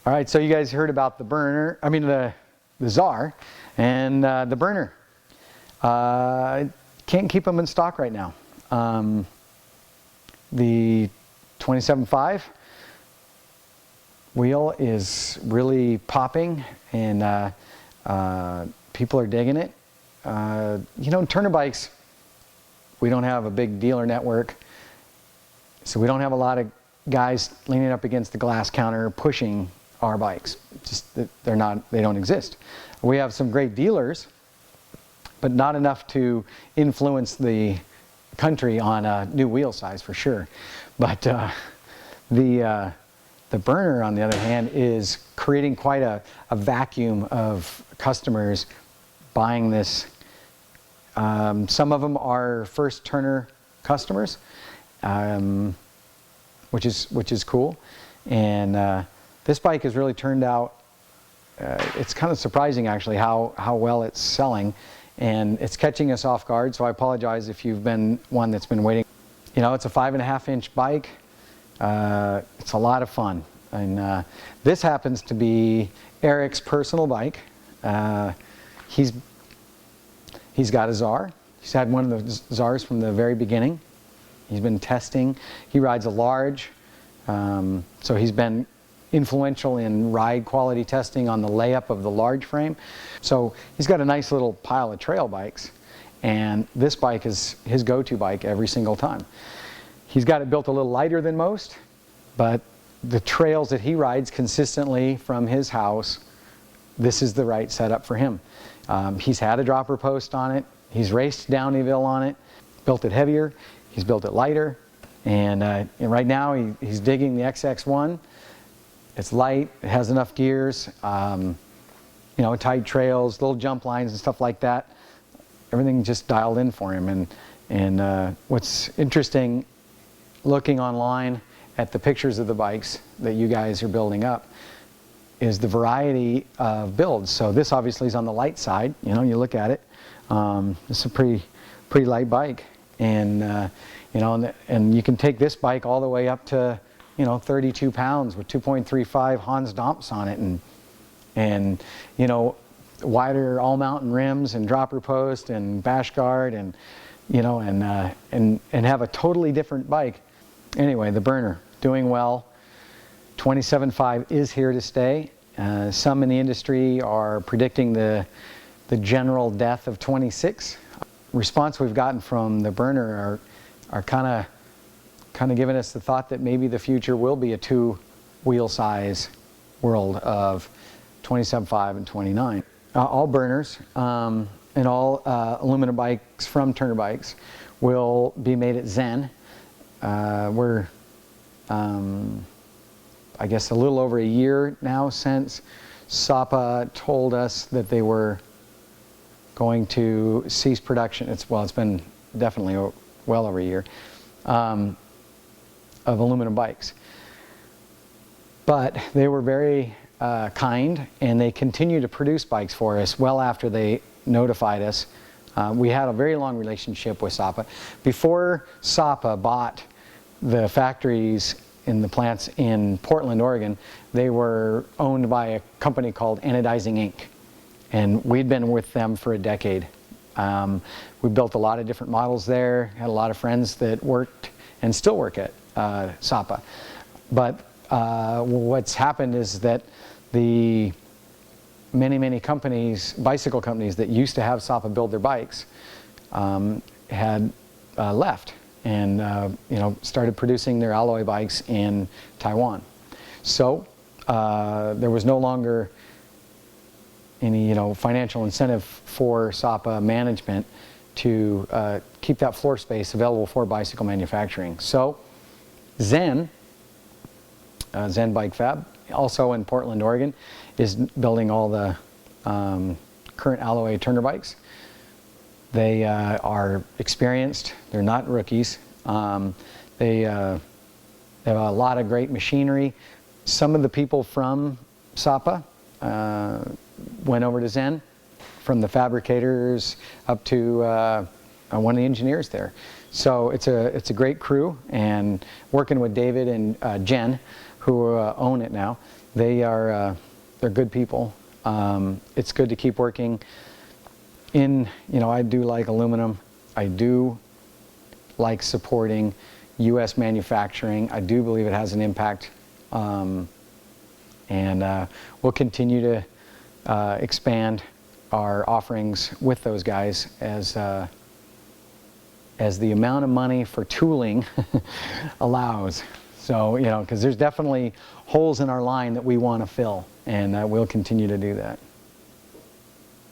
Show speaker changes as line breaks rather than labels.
All right, so you guys heard about the burner, the Czar, and the burner. Can't keep them in stock right now. The 27.5 wheel is really popping, and people are digging it. You know, Turner bikes, we don't have a big dealer network, so we don't have a lot of guys leaning up against the glass counter pushing our bikes. Just they don't exist. We have some great dealers, but not enough to influence the country on a new wheel size for sure. But the burner, on the other hand, is creating quite a vacuum of customers buying this. Some of them are first Turner customers, which is cool. And this bike has really turned out, it's kind of surprising actually how well it's selling, and it's catching us off guard, so I apologize if you've been one that's been waiting. You know, it's a 5.5-inch bike. It's a lot of fun, and this happens to be Eric's personal bike. He's got a Czar. He's had one of the Czars from the very beginning. He's been testing. He rides a large, so he's been influential in ride quality testing on the layup of the large frame. So he's got a nice little pile of trail bikes, and this bike is his go-to bike every single time. He's got it built a little lighter than most, but the trails that he rides consistently from his house, this is the right setup for him. He's had a dropper post on it. He's raced Downeyville on it, built it heavier. He's built it lighter, and right now he's digging the XX1. It's light, it has enough gears, you know, tight trails, little jump lines and stuff like that. Everything just dialed in for him. And what's interesting, looking online at the pictures of the bikes that you guys are building up, is the variety of builds. So this obviously is on the light side. You know, you look at it, it's a pretty light bike, and you know, and you can take this bike all the way up to, you know, 32 pounds with 2.35 Hans Domps on it, and you know, wider all mountain rims and dropper post and bash guard, and you know, and have a totally different bike. Anyway, the burner doing well. 27.5 is here to stay. Some in the industry are predicting the general death of 26. Response we've gotten from the burner are kind of giving us the thought that maybe the future will be a two-wheel size world of 27.5 and 29. All burners and all aluminum bikes from Turner Bikes will be made at Zen. We're I guess a little over a year now since SAPA told us that they were going to cease production. It's been definitely well over a year of aluminum bikes. But they were very kind, and they continue to produce bikes for us well after they notified us. We had a very long relationship with SAPA. Before SAPA bought the factories in the plants in Portland, Oregon, they were owned by a company called Anodizing Inc. And we'd been with them for a decade. We built a lot of different models there, had a lot of friends that worked and still work at SAPA. But what's happened is that the many companies, bicycle companies that used to have SAPA build their bikes had left, and you know, started producing their alloy bikes in Taiwan. So there was no longer any, you know, financial incentive for SAPA management to keep that floor space available for bicycle manufacturing. So Zen Bike Fab, also in Portland, Oregon, is building all the current alloy Turner bikes. They are experienced. They're not rookies. They have a lot of great machinery. Some of the people from SAPA went over to Zen, from the fabricators up to one of the engineers there. So it's a great crew, and working with David and Jen, who own it now, they're good people. It's good to keep working in, I do like aluminum. I do like supporting U.S. manufacturing. I do believe it has an impact. And we'll continue to expand our offerings with those guys as the amount of money for tooling allows. So, because there's definitely holes in our line that we want to fill, and we'll continue to do that.